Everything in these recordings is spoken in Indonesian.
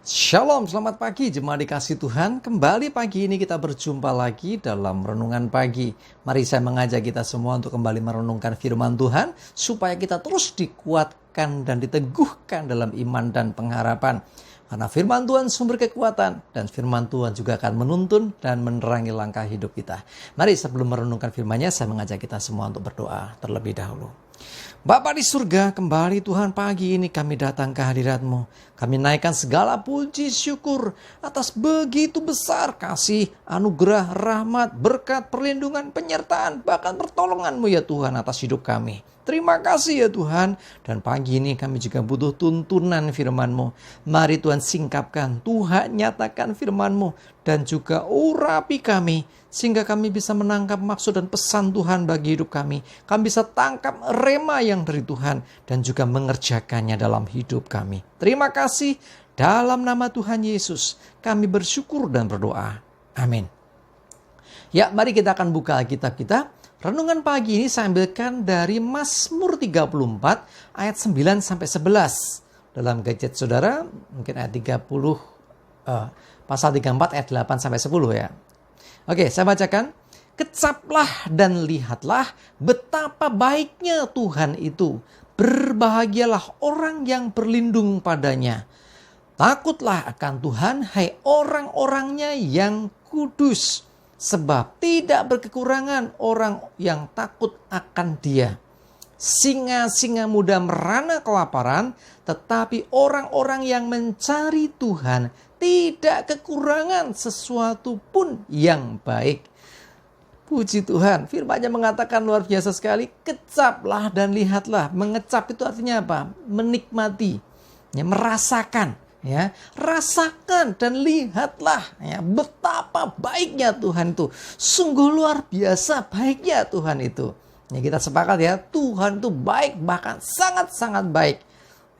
Shalom, selamat pagi jemaat dikasih Tuhan. Kembali pagi ini kita berjumpa lagi dalam renungan pagi. Mari saya mengajak kita semua untuk kembali merenungkan firman Tuhan, supaya kita terus dikuatkan dan diteguhkan dalam iman dan pengharapan. Karena firman Tuhan sumber kekuatan, dan firman Tuhan juga akan menuntun dan menerangi langkah hidup kita. Mari sebelum merenungkan firman-Nya, saya mengajak kita semua untuk berdoa terlebih dahulu. Bapa di surga, kembali Tuhan pagi ini kami datang ke hadirat-Mu. Kami naikkan segala puji syukur atas begitu besar kasih, anugerah, rahmat, berkat, perlindungan, penyertaan, bahkan pertolongan-Mu ya Tuhan atas hidup kami. Terima kasih ya Tuhan. Dan pagi ini kami juga butuh tuntunan firman-Mu. Mari Tuhan singkapkan, Tuhan nyatakan firman-Mu, dan juga urapi kami, sehingga kami bisa menangkap maksud dan pesan Tuhan bagi hidup kami. Kami bisa tangkap rema yang dari Tuhan dan juga mengerjakannya dalam hidup kami. Terima kasih, dalam nama Tuhan Yesus kami bersyukur dan berdoa. Amin. Ya, mari kita akan buka Alkitab kita. Renungan pagi ini saya ambilkan dari Mazmur 34 ayat 9-11. Dalam gadget saudara, mungkin ayat 30, pasal 34 ayat 8-10 ya. Oke, saya bacakan. Kecaplah dan lihatlah betapa baiknya Tuhan itu. Berbahagialah orang yang berlindung padanya. Takutlah akan Tuhan, hai orang-orangnya yang kudus. Sebab tidak berkekurangan orang yang takut akan Dia. Singa-singa muda merana kelaparan, tetapi orang-orang yang mencari Tuhan tidak kekurangan sesuatu pun yang baik. Puji Tuhan, firman-Nya mengatakan luar biasa sekali. Kecaplah dan lihatlah. Mengecap itu artinya apa? Menikmati, ya, merasakan. Ya, rasakan dan lihatlah ya, betapa baiknya Tuhan itu. Sungguh luar biasa baiknya Tuhan itu. Ya, kita sepakat ya, Tuhan itu baik, bahkan sangat-sangat baik.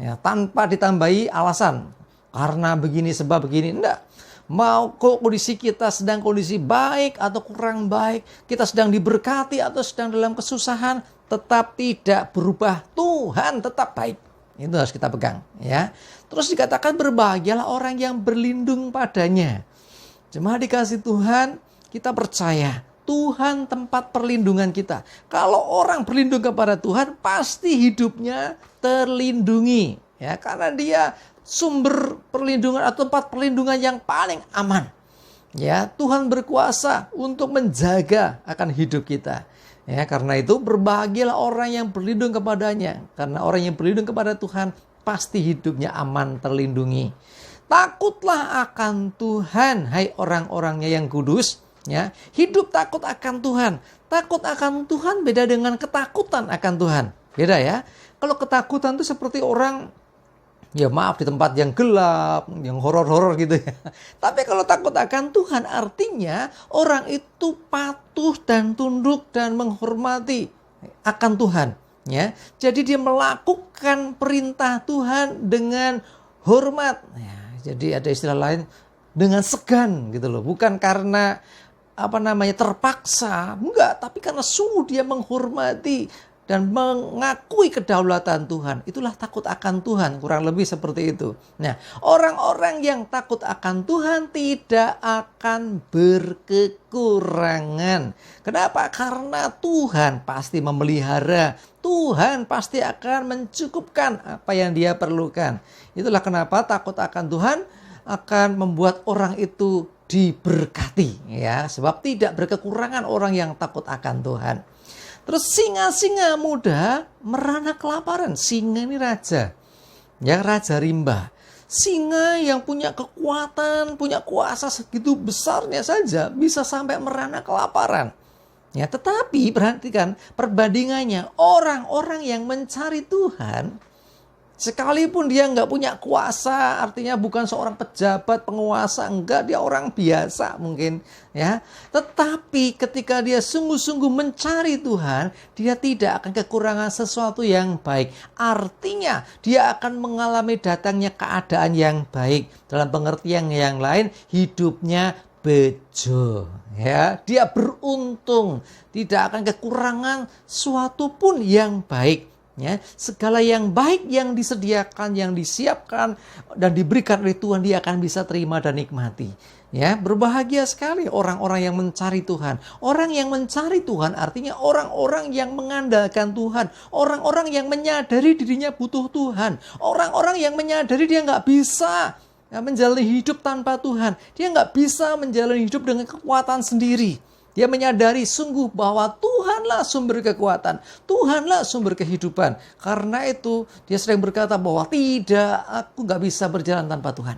Ya, tanpa ditambahi alasan. Karena begini, sebab begini, enggak. Mau kondisi kita sedang kondisi baik atau kurang baik, kita sedang diberkati atau sedang dalam kesusahan, tetap tidak berubah. Tuhan tetap baik. Itu harus kita pegang ya. Terus dikatakan berbahagialah orang yang berlindung padanya. Jemaat dikasih Tuhan, kita percaya Tuhan tempat perlindungan kita. Kalau orang berlindung kepada Tuhan, pasti hidupnya terlindungi ya, karena dia sumber perlindungan atau tempat perlindungan yang paling aman. Ya, Tuhan berkuasa untuk menjaga akan hidup kita. Ya, karena itu berbahagialah orang yang berlindung kepadanya. Karena orang yang berlindung kepada Tuhan pasti hidupnya aman, terlindungi. Takutlah akan Tuhan, hai orang-orangnya yang kudus. Ya, hidup takut akan Tuhan. Takut akan Tuhan beda dengan ketakutan akan Tuhan. Beda ya. Kalau ketakutan itu seperti orang, ya maaf, di tempat yang gelap, yang horor-horor gitu ya. Tapi kalau takut akan Tuhan artinya orang itu patuh dan tunduk dan menghormati akan Tuhan. Ya, jadi dia melakukan perintah Tuhan dengan hormat. Ya, jadi ada istilah lain, dengan segan gitu loh. Bukan karena terpaksa, enggak, tapi karena sungguh dia menghormati dan mengakui kedaulatan Tuhan. Itulah takut akan Tuhan, kurang lebih seperti itu. Nah, orang-orang yang takut akan Tuhan tidak akan berkekurangan. Kenapa? Karena Tuhan pasti memelihara. Tuhan pasti akan mencukupkan apa yang dia perlukan. Itulah kenapa takut akan Tuhan akan membuat orang itu diberkati. Ya, sebab tidak berkekurangan orang yang takut akan Tuhan. Terus singa-singa muda merana kelaparan. Singa ini raja. Ya, raja rimba. Singa yang punya kekuatan, punya kuasa segitu besarnya saja bisa sampai merana kelaparan. Ya, tetapi perhatikan perbandingannya. Orang-orang yang mencari Tuhan, sekalipun dia nggak punya kuasa, artinya bukan seorang pejabat, penguasa, enggak, dia orang biasa mungkin ya. Tetapi ketika dia sungguh-sungguh mencari Tuhan, dia tidak akan kekurangan sesuatu yang baik. Artinya dia akan mengalami datangnya keadaan yang baik. Dalam pengertian yang lain, hidupnya bejo ya. Dia beruntung, tidak akan kekurangan suatu pun yang baik. Ya, segala yang baik yang disediakan, yang disiapkan dan diberikan oleh Tuhan, dia akan bisa terima dan nikmati. Ya, berbahagia sekali orang-orang yang mencari Tuhan. Orang yang mencari Tuhan artinya orang-orang yang mengandalkan Tuhan. Orang-orang yang menyadari dirinya butuh Tuhan. Orang-orang yang menyadari dia nggak bisa menjalani hidup tanpa Tuhan. Dia nggak bisa menjalani hidup dengan kekuatan sendiri. Dia menyadari sungguh bahwa Tuhanlah sumber kekuatan. Tuhanlah sumber kehidupan. Karena itu dia sering berkata bahwa tidak, aku gak bisa berjalan tanpa Tuhan.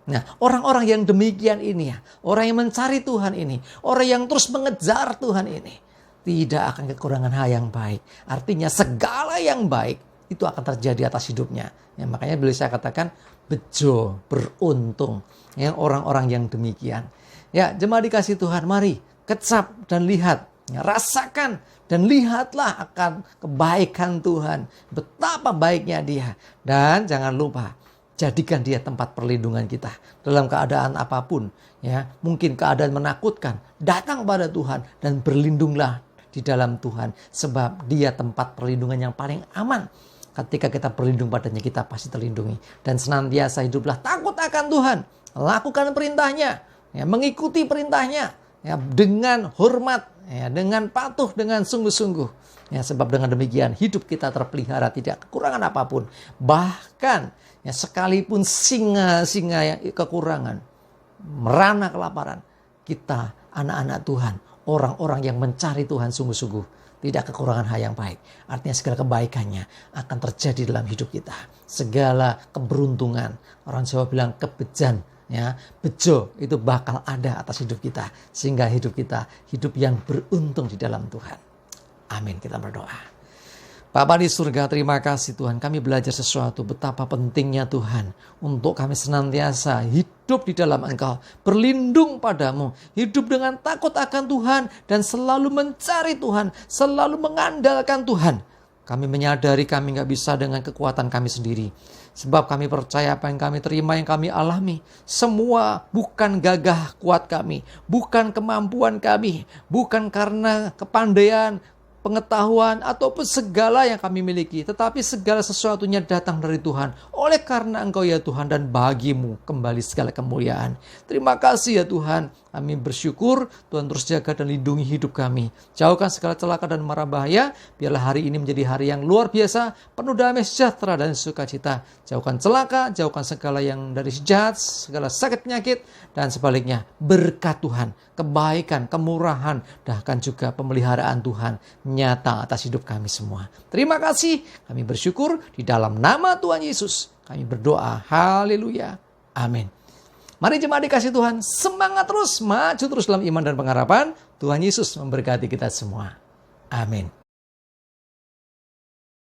Nah, orang-orang yang demikian ini ya, orang yang mencari Tuhan ini, orang yang terus mengejar Tuhan ini, tidak akan kekurangan hal yang baik. Artinya segala yang baik itu akan terjadi atas hidupnya. Ya, makanya beliau saya katakan bejo, beruntung ya, orang-orang yang demikian. Ya, jemaat dikasih Tuhan, mari kecap dan lihat, ya, rasakan dan lihatlah akan kebaikan Tuhan. Betapa baiknya dia. Dan jangan lupa, jadikan dia tempat perlindungan kita. Dalam keadaan apapun, ya, mungkin keadaan menakutkan, datang pada Tuhan dan berlindunglah di dalam Tuhan. Sebab dia tempat perlindungan yang paling aman. Ketika kita berlindung padanya, kita pasti terlindungi. Dan senantiasa hiduplah takut akan Tuhan. Lakukan perintahnya, ya, mengikuti perintahnya. Ya, dengan hormat, ya, dengan patuh, dengan sungguh-sungguh. Ya, sebab dengan demikian hidup kita terpelihara, tidak kekurangan apapun. Bahkan ya, sekalipun singa-singa yang kekurangan, merana kelaparan, kita anak-anak Tuhan, orang-orang yang mencari Tuhan sungguh-sungguh, tidak kekurangan hal yang baik. Artinya segala kebaikannya akan terjadi dalam hidup kita. Segala keberuntungan, orang Jawa bilang kebejan, ya, bejo itu bakal ada atas hidup kita, sehingga hidup kita hidup yang beruntung di dalam Tuhan. Amin. Kita berdoa. Bapa di surga, terima kasih Tuhan, kami belajar sesuatu betapa pentingnya Tuhan untuk kami senantiasa hidup di dalam Engkau, berlindung padamu, hidup dengan takut akan Tuhan dan selalu mencari Tuhan, selalu mengandalkan Tuhan. Kami menyadari kami gak bisa dengan kekuatan kami sendiri. Sebab kami percaya apa yang kami terima, yang kami alami, semua bukan gagah kuat kami, bukan kemampuan kami, bukan karena kepandaian, pengetahuan, ataupun segala yang kami miliki. Tetapi segala sesuatunya datang dari Tuhan. Oleh karena Engkau ya Tuhan, dan bagimu kembali segala kemuliaan. Terima kasih ya Tuhan. Kami bersyukur Tuhan terus jaga dan lindungi hidup kami. Jauhkan segala celaka dan mara bahaya. Biarlah hari ini menjadi hari yang luar biasa, penuh damai sejahtera dan sukacita. Jauhkan celaka, jauhkan segala yang dari sejahat, segala sakit penyakit, dan sebaliknya berkat Tuhan, kebaikan, kemurahan, bahkan juga pemeliharaan Tuhan nyata atas hidup kami semua. Terima kasih, kami bersyukur di dalam nama Tuhan Yesus. Kami berdoa, haleluya, amin. Mari jemaat dikasih Tuhan, semangat terus, maju terus dalam iman dan pengharapan. Tuhan Yesus memberkati kita semua. Amin.